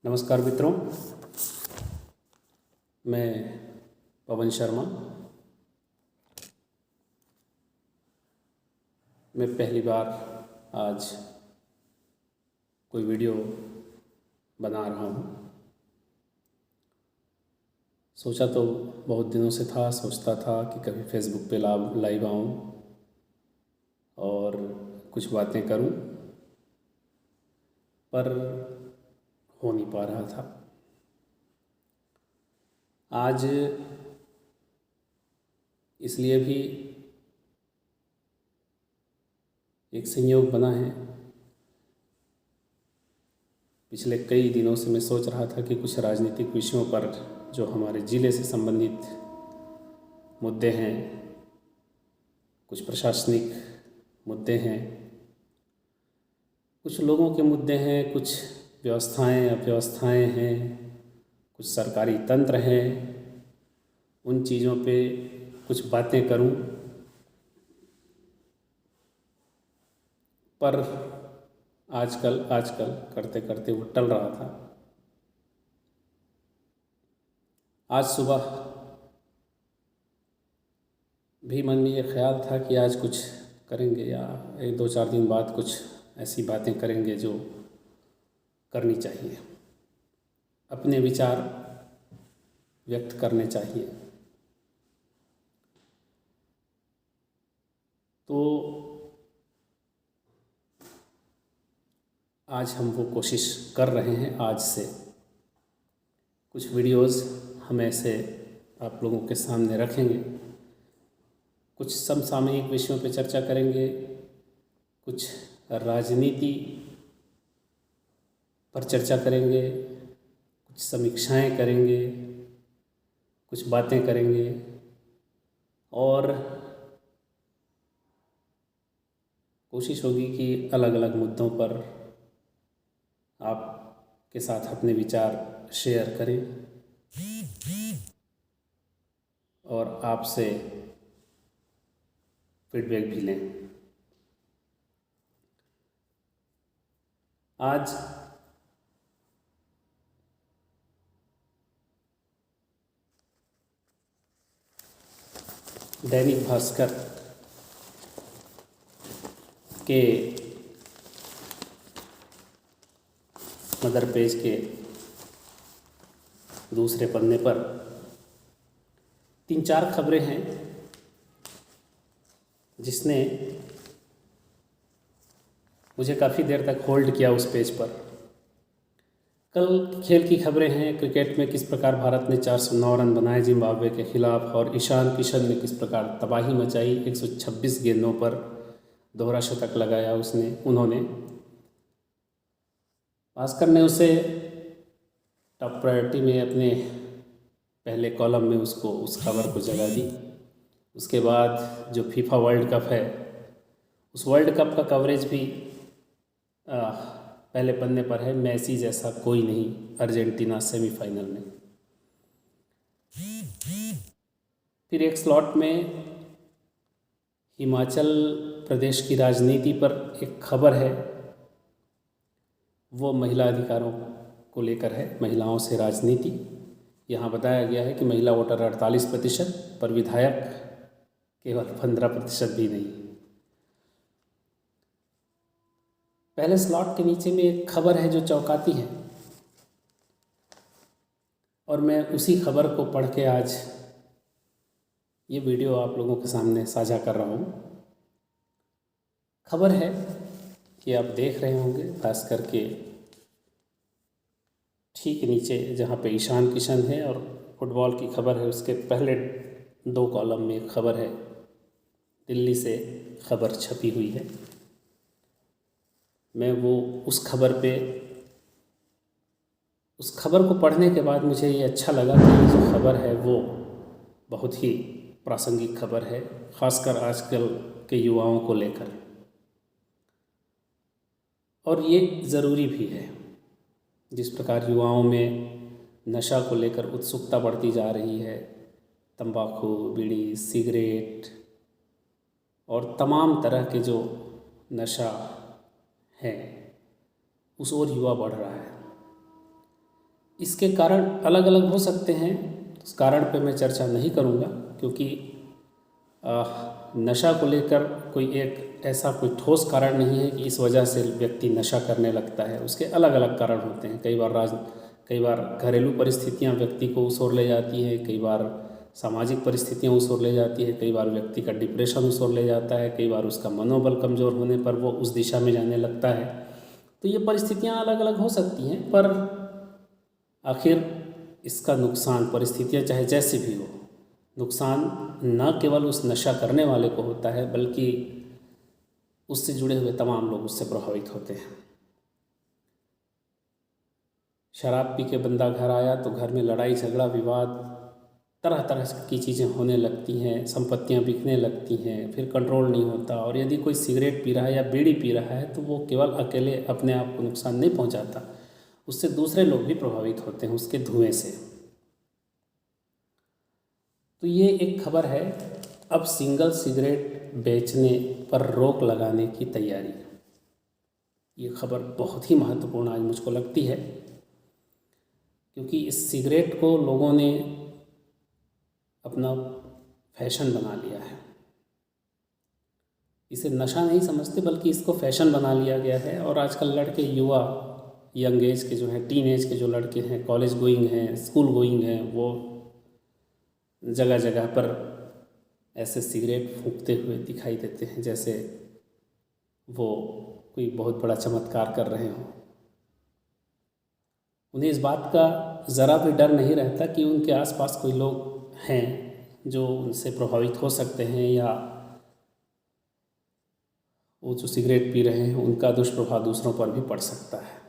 नमस्कार मित्रों, मैं पवन शर्मा। मैं पहली बार आज कोई वीडियो बना रहा हूँ। सोचा तो बहुत दिनों से था, सोचता था कि कभी फेसबुक पे लाइव आऊँ और कुछ बातें करूँ, पर हो नहीं पा रहा था। आज इसलिए भी एक संयोग बना है। पिछले कई दिनों से मैं सोच रहा था कि कुछ राजनीतिक विषयों पर, जो हमारे ज़िले से संबंधित मुद्दे हैं, कुछ प्रशासनिक मुद्दे हैं, कुछ लोगों के मुद्दे हैं, कुछ व्यवस्थाएं अव्यवस्थाएं हैं, कुछ सरकारी तंत्र हैं, उन चीज़ों पे कुछ बातें करूं। पर आजकल करते करते वो टल रहा था। आज सुबह भी मन में ये ख्याल था कि आज कुछ करेंगे या एक दो चार दिन बाद कुछ ऐसी बातें करेंगे जो करनी चाहिए, अपने विचार व्यक्त करने चाहिए। तो आज हम वो कोशिश कर रहे हैं। आज से कुछ वीडियोस हम ऐसे आप लोगों के सामने रखेंगे, कुछ समसामयिक विषयों पे चर्चा करेंगे, कुछ राजनीति पर चर्चा करेंगे, कुछ समीक्षाएं करेंगे, कुछ बातें करेंगे और कोशिश होगी कि अलग अलग मुद्दों पर आपके साथ अपने विचार शेयर करें और आपसे फीडबैक भी लें। आज दैनिक भास्कर के मदर पेज के दूसरे पन्ने पर 3-4 खबरें हैं जिसने मुझे काफ़ी देर तक होल्ड किया उस पेज पर। कल खेल की खबरें हैं। क्रिकेट में किस प्रकार भारत ने 409 रन बनाए जिम्बाब्वे के खिलाफ, और ईशान किशन ने किस प्रकार तबाही मचाई। 126 गेंदों पर दोहरा शतक लगाया उन्होंने। भास्कर ने उसे टॉप प्रायोरिटी में अपने पहले कॉलम में उस खबर को जगह दी। उसके बाद जो फीफा वर्ल्ड कप है, उस वर्ल्ड कप का कवरेज भी पहले पन्ने पर है। मेसी जैसा कोई नहीं, अर्जेंटीना सेमीफाइनल में। फिर एक स्लॉट में हिमाचल प्रदेश की राजनीति पर एक खबर है, वो महिला अधिकारों को लेकर है, महिलाओं से राजनीति। यहाँ बताया गया है कि महिला वोटर 48%, पर विधायक केवल 15% भी नहीं। पहले स्लॉट के नीचे में एक खबर है जो चौंकाती है, और मैं उसी खबर को पढ़ के आज ये वीडियो आप लोगों के सामने साझा कर रहा हूँ। खबर है कि आप देख रहे होंगे भास्कर के ठीक नीचे, जहाँ पे ईशान किशन है और फुटबॉल की खबर है, उसके पहले 2 कॉलम में एक खबर है, दिल्ली से खबर छपी हुई है। मैं उस खबर को पढ़ने के बाद मुझे ये अच्छा लगा कि ये जो खबर है वो बहुत ही प्रासंगिक खबर है, ख़ासकर आजकल के युवाओं को लेकर। और ये ज़रूरी भी है। जिस प्रकार युवाओं में नशा को लेकर उत्सुकता बढ़ती जा रही है, तंबाकू, बीड़ी, सिगरेट और तमाम तरह के जो नशा है, उस ओर युवा बढ़ रहा है। इसके कारण अलग अलग हो सकते हैं, उस कारण पे मैं चर्चा नहीं करूँगा, क्योंकि नशा को लेकर कोई एक ऐसा कोई ठोस कारण नहीं है कि इस वजह से व्यक्ति नशा करने लगता है। उसके अलग अलग कारण होते हैं। कई बार घरेलू परिस्थितियां व्यक्ति को उस ओर ले जाती है, कई बार सामाजिक परिस्थितियां उस ओर ले जाती है, कई बार व्यक्ति का डिप्रेशन उस ओर ले जाता है, कई बार उसका मनोबल कमज़ोर होने पर वो उस दिशा में जाने लगता है। तो ये परिस्थितियां अलग अलग हो सकती हैं, पर आखिर इसका नुकसान, परिस्थितियां चाहे जैसी भी हो, नुकसान न केवल उस नशा करने वाले को होता है, बल्कि उससे जुड़े हुए तमाम लोग उससे प्रभावित होते हैं। शराब पी के बंदा घर आया तो घर में लड़ाई झगड़ा विवाद, तरह तरह की चीज़ें होने लगती हैं, संपत्तियां बिकने लगती हैं, फिर कंट्रोल नहीं होता। और यदि कोई सिगरेट पी रहा है या बीड़ी पी रहा है तो वो केवल अकेले अपने आप को नुकसान नहीं पहुंचाता, उससे दूसरे लोग भी प्रभावित होते हैं उसके धुएं से। तो ये एक खबर है, अब सिंगल सिगरेट बेचने पर रोक लगाने की तैयारी। ये खबर बहुत ही महत्वपूर्ण आज मुझको लगती है, क्योंकि इस सिगरेट को लोगों ने अपना फैशन बना लिया है। इसे नशा नहीं समझते, बल्कि इसको फैशन बना लिया गया है। और आजकल लड़के, युवा, यंग एज के जो हैं, टीन एज के जो लड़के हैं, कॉलेज गोइंग हैं, स्कूल गोइंग हैं, वो जगह जगह पर ऐसे सिगरेट फूंकते हुए दिखाई देते हैं जैसे वो कोई बहुत बड़ा चमत्कार कर रहे हों। उन्हें इस बात का ज़रा भी डर नहीं रहता कि उनके आसपास कोई लोग हैं जो उनसे प्रभावित हो सकते हैं, या वो जो सिगरेट पी रहे हैं उनका दुष्प्रभाव दूसरों पर भी पड़ सकता है।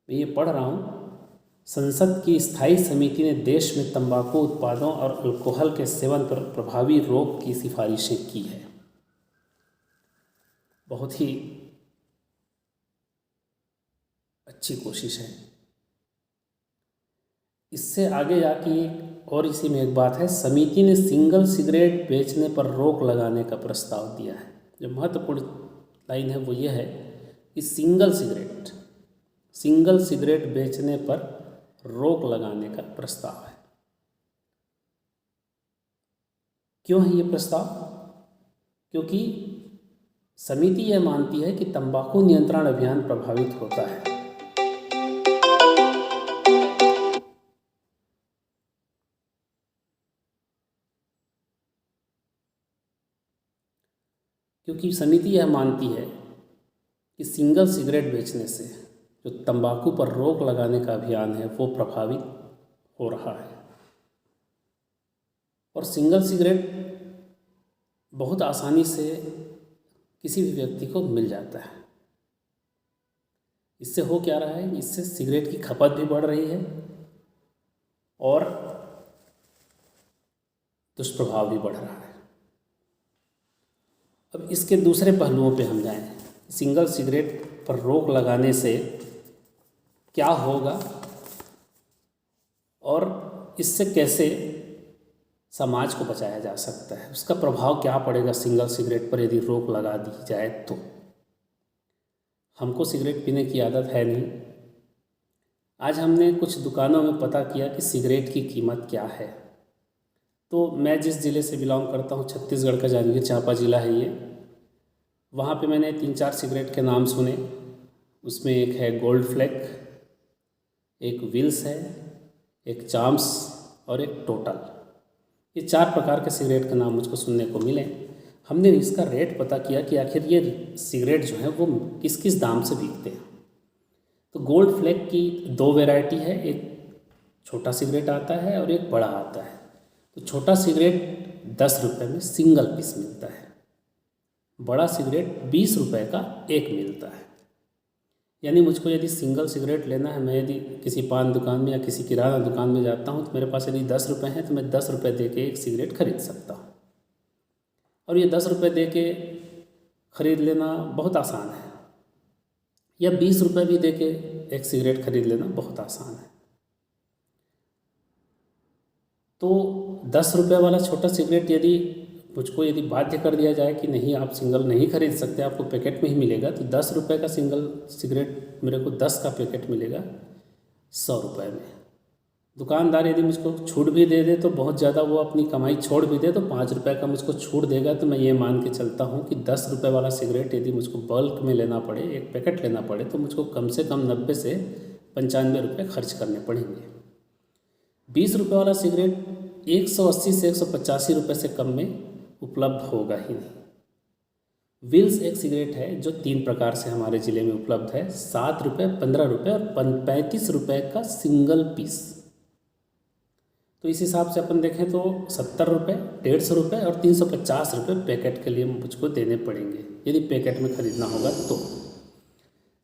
मैं ये पढ़ रहा हूँ, संसद की स्थायी समिति ने देश में तंबाकू उत्पादों और अल्कोहल के सेवन पर प्रभावी रोक की सिफारिशें की है। बहुत ही अच्छी कोशिश है। इससे आगे जाके और इसी में एक बात है, समिति ने सिंगल सिगरेट बेचने पर रोक लगाने का प्रस्ताव दिया है। जो महत्वपूर्ण लाइन है वो ये है कि सिंगल सिगरेट बेचने पर रोक लगाने का प्रस्ताव है। क्यों है ये प्रस्ताव? क्योंकि समिति यह मानती है कि तंबाकू नियंत्रण अभियान प्रभावित होता है। क्योंकि समिति यह मानती है कि सिंगल सिगरेट बेचने से जो तंबाकू पर रोक लगाने का अभियान है वो प्रभावित हो रहा है। और सिंगल सिगरेट बहुत आसानी से किसी भी व्यक्ति को मिल जाता है। इससे हो क्या रहा है, इससे सिगरेट की खपत भी बढ़ रही है और दुष्प्रभाव भी बढ़ रहा है। अब इसके दूसरे पहलुओं पे हम जाएं। सिंगल सिगरेट पर रोक लगाने से क्या होगा और इससे कैसे समाज को बचाया जा सकता है, उसका प्रभाव क्या पड़ेगा सिंगल सिगरेट पर यदि रोक लगा दी जाए तो। हमको सिगरेट पीने की आदत है नहीं। आज हमने कुछ दुकानों में पता किया कि सिगरेट की कीमत क्या है। तो मैं जिस ज़िले से बिलोंग करता हूँ, छत्तीसगढ़ का जांजगीर चांपा ज़िला है ये, वहाँ पे मैंने 3-4 सिगरेट के नाम सुने। उसमें एक है गोल्ड फ्लेक, एक विल्स है, एक चाम्स और एक टोटल। ये 4 प्रकार के सिगरेट के नाम मुझको सुनने को मिले। हमने इसका रेट पता किया कि आखिर ये सिगरेट जो है वो किस किस दाम से बिकते हैं। तो गोल्ड फ्लेक की 2 वैरायटी है, एक छोटा सिगरेट आता है और एक बड़ा आता है। तो छोटा सिगरेट 10 रुपये में सिंगल पीस मिलता है, बड़ा सिगरेट 20 रुपये का एक मिलता है। यानी मुझको यदि सिंगल सिगरेट लेना है, मैं यदि किसी पान दुकान में या किसी किराना दुकान में जाता हूँ तो मेरे पास यदि 10 रुपये हैं तो मैं 10 रुपये दे के एक सिगरेट खरीद सकता हूँ। और ये 10 रुपये दे के ख़रीद लेना बहुत आसान है, या 20 रुपये भी दे के एक सिगरेट खरीद लेना बहुत आसान है। तो 10 रुपये वाला छोटा सिगरेट यदि बाध्य कर दिया जाए कि नहीं, आप सिंगल नहीं खरीद सकते, आपको पैकेट में ही मिलेगा, तो 10 रुपये का सिंगल सिगरेट मेरे को 10 का पैकेट मिलेगा। 100 रुपये में। दुकानदार यदि मुझको छूट भी दे दे तो बहुत ज़्यादा, वो अपनी कमाई छोड़ भी दे तो 5 रुपये का मुझको छूट देगा, तो मैं ये मान के चलता हूँ कि 10 रुपये वाला सिगरेट यदि मुझको बल्क में लेना पड़े, एक पैकेट लेना पड़े, तो मुझको कम से कम 90 से 95 रुपये खर्च करने पड़ेंगे। 20 रुपये वाला सिगरेट 180 से 185 रुपये से कम में उपलब्ध होगा ही नहीं। विल्स एक सिगरेट है जो 3 प्रकार से हमारे ज़िले में उपलब्ध है, 7 रुपये, 15 रुपये और 35 रुपये का सिंगल पीस। तो इस हिसाब से अपन देखें तो 70 रुपये, 150 रुपये और 350 रुपये पैकेट के लिए मुझको देने पड़ेंगे यदि पैकेट में ख़रीदना होगा तो।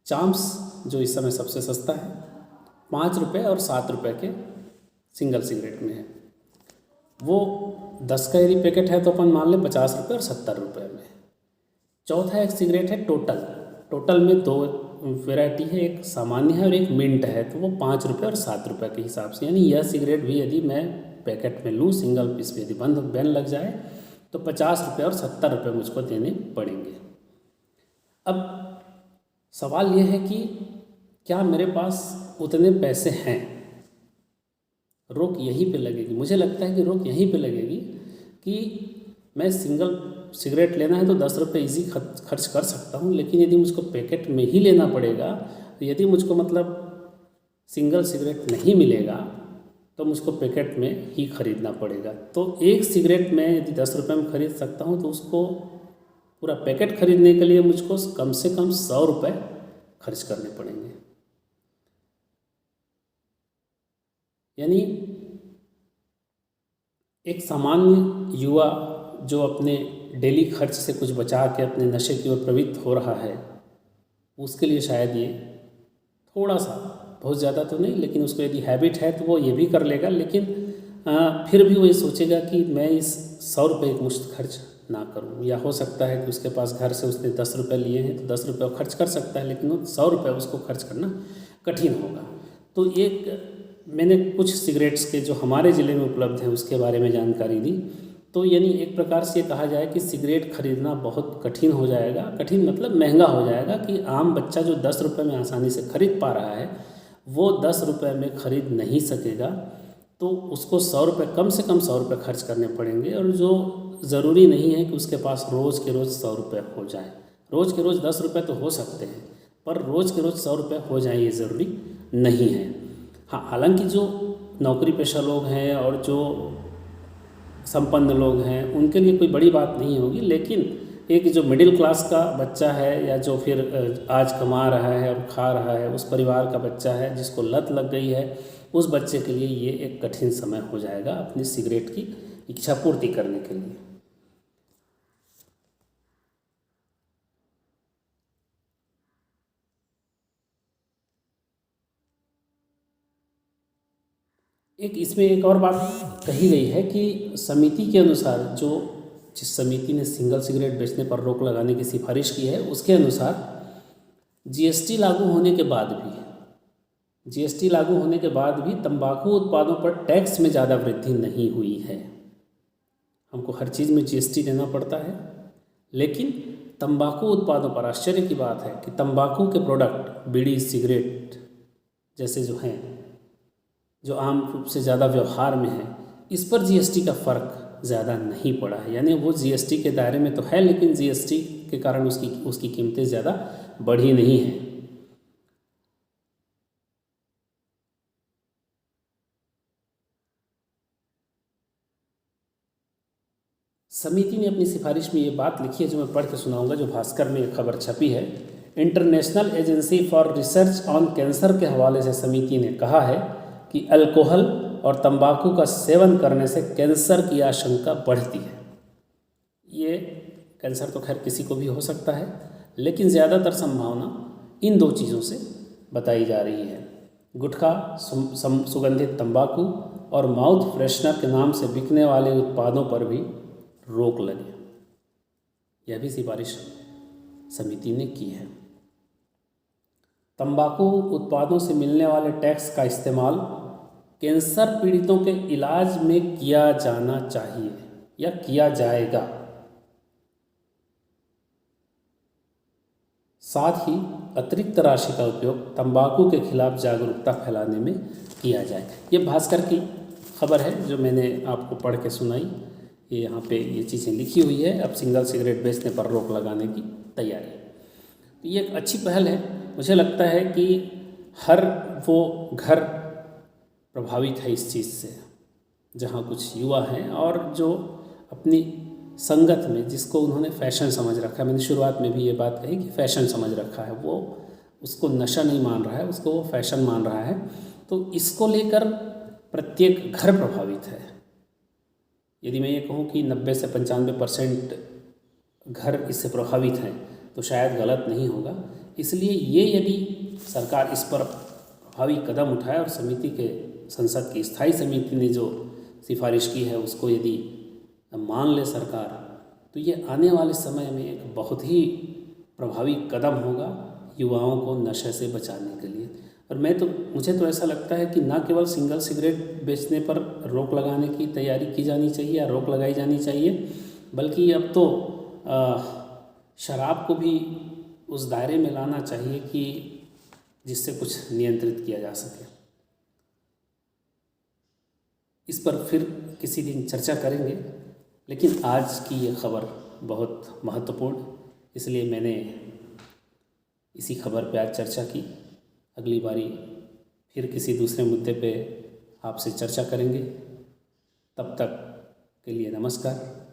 चाम्स जो इस समय सबसे सस्ता है, 5 रुपये और 7 रुपये के सिंगल सिगरेट में है। वो 10 का यदि पैकेट है तो अपन मान लें 50 रुपये और 70 रुपये में। चौथा एक सिगरेट है टोटल। टोटल में 2 वैरायटी है, एक सामान्य है और एक मिंट है, तो वो 5 रुपये और 7 रुपये के हिसाब से। यानी यह सिगरेट भी यदि मैं पैकेट में लूँ, सिंगल पीस में यदि बैन लग जाए तो 50 रुपये और 70 रुपये मुझको देने पड़ेंगे। अब सवाल यह है कि क्या मेरे पास उतने पैसे हैं? रोक यहीं पे लगेगी। मुझे लगता है कि रोक यहीं पे लगेगी कि मैं सिंगल सिगरेट लेना है तो 10 रुपये ईजी खर्च कर सकता हूँ, लेकिन यदि मुझको पैकेट में ही लेना पड़ेगा, तो यदि मुझको मतलब सिंगल सिगरेट नहीं मिलेगा तो मुझको पैकेट में ही ख़रीदना पड़ेगा। तो एक सिगरेट में यदि 10 रुपये में ख़रीद सकता हूँ तो उसको पूरा पैकेट ख़रीदने के लिए मुझको कम से कम 100 रुपये खर्च करने पड़ेंगे। यानी एक सामान्य युवा जो अपने डेली खर्च से कुछ बचा के अपने नशे की ओर प्रवृत्त हो रहा है, उसके लिए शायद ये थोड़ा सा, बहुत ज़्यादा तो नहीं, लेकिन उसको यदि हैबिट है तो वो ये भी कर लेगा, लेकिन फिर भी वो ये सोचेगा कि मैं इस 100 रुपये एक मुश्त खर्च ना करूं। या हो सकता है कि उसके पास घर से उसने 10 रुपये लिए हैं तो 10 रुपये खर्च कर सकता है, लेकिन वो 100 रुपये उसको खर्च करना कठिन होगा। तो एक मैंने कुछ सिगरेट्स के जो हमारे ज़िले में उपलब्ध हैं उसके बारे में जानकारी दी। तो यानी एक प्रकार से ये कहा जाए कि सिगरेट खरीदना बहुत कठिन हो जाएगा। कठिन मतलब महंगा हो जाएगा कि आम बच्चा जो 10 रुपये में आसानी से खरीद पा रहा है वो 10 रुपये में खरीद नहीं सकेगा, तो उसको 100 रुपये, कम से कम 100 रुपये खर्च करने पड़ेंगे। और जो ज़रूरी नहीं है कि उसके पास रोज़ के रोज़ 100 रुपये हो जाए। रोज़ के रोज़ 10 रुपये तो हो सकते हैं, पर रोज़ के रोज़ 100 रुपये हो जाए ये ज़रूरी नहीं है। हाँ, हालांकि जो नौकरी पेशा लोग हैं और जो संपन्न लोग हैं उनके लिए कोई बड़ी बात नहीं होगी, लेकिन एक जो मिडिल क्लास का बच्चा है या जो फिर आज कमा रहा है और खा रहा है, उस परिवार का बच्चा है जिसको लत लग गई है, उस बच्चे के लिए ये एक कठिन समय हो जाएगा अपनी सिगरेट की इच्छा पूर्ति करने के लिए। इसमें एक और बात कही गई है कि समिति के अनुसार, जो जिस समिति ने सिंगल सिगरेट बेचने पर रोक लगाने की सिफारिश की है, उसके अनुसार जीएसटी लागू होने के बाद भी तंबाकू उत्पादों पर टैक्स में ज़्यादा वृद्धि नहीं हुई है। हमको हर चीज़ में जीएसटी देना पड़ता है, लेकिन तंबाकू उत्पादों पर आश्चर्य की बात है कि तंबाकू के प्रोडक्ट, बीड़ी, सिगरेट जैसे जो हैं, जो आम रूप से ज़्यादा व्यवहार में है, इस पर जीएसटी का फ़र्क ज़्यादा नहीं पड़ा है। यानी वो जीएसटी के दायरे में तो है, लेकिन जीएसटी के कारण उसकी कीमतें ज़्यादा बढ़ी नहीं हैं। समिति ने अपनी सिफारिश में ये बात लिखी है जो मैं पढ़ के सुनाऊंगा, जो भास्कर में एक खबर छपी है। International agency for research on cancer के हवाले से समिति ने कहा है कि अल्कोहल और तंबाकू का सेवन करने से कैंसर की आशंका बढ़ती है। ये कैंसर तो खैर किसी को भी हो सकता है, लेकिन ज़्यादातर संभावना इन 2 चीज़ों से बताई जा रही है। गुटखा, सुगंधित तंबाकू और माउथ फ्रेशनर के नाम से बिकने वाले उत्पादों पर भी रोक लगे। यह भी सिफारिश समिति ने की है। तंबाकू उत्पादों से मिलने वाले टैक्स का इस्तेमाल कैंसर पीड़ितों के इलाज में किया जाना चाहिए या किया जाएगा। साथ ही अतिरिक्त राशि का उपयोग तंबाकू के खिलाफ जागरूकता फैलाने में किया जाए। ये भास्कर की खबर है जो मैंने आपको पढ़ के सुनाई। ये यहाँ पे ये चीज़ें लिखी हुई है। अब सिंगल सिगरेट बेचने पर रोक लगाने की तैयारी। तो ये एक अच्छी पहल है। मुझे लगता है कि हर वो घर प्रभावित है इस चीज़ से जहाँ कुछ युवा हैं और जो अपनी संगत में, जिसको उन्होंने फैशन समझ रखा है, मैंने शुरुआत में भी ये बात कही कि फैशन समझ रखा है, वो उसको नशा नहीं मान रहा है, उसको वो फैशन मान रहा है। तो इसको लेकर प्रत्येक घर प्रभावित है। यदि मैं ये कहूँ कि 90 से 95% घर इससे प्रभावित हैं तो शायद गलत नहीं होगा। इसलिए ये यदि सरकार इस पर प्रभावी कदम उठाए और समिति के संसद की स्थायी समिति ने जो सिफारिश की है उसको यदि मान ले सरकार, तो ये आने वाले समय में एक बहुत ही प्रभावी कदम होगा युवाओं को नशे से बचाने के लिए। और मुझे तो ऐसा लगता है कि ना केवल सिंगल सिगरेट बेचने पर रोक लगाने की तैयारी की जानी चाहिए या रोक लगाई जानी चाहिए, बल्कि अब तो शराब को भी उस दायरे में लाना चाहिए कि जिससे कुछ नियंत्रित किया जा सके। इस पर फिर किसी दिन चर्चा करेंगे, लेकिन आज की ये खबर बहुत महत्वपूर्ण, इसलिए मैंने इसी खबर पे आज चर्चा की। अगली बारी फिर किसी दूसरे मुद्दे पे आपसे चर्चा करेंगे। तब तक के लिए नमस्कार।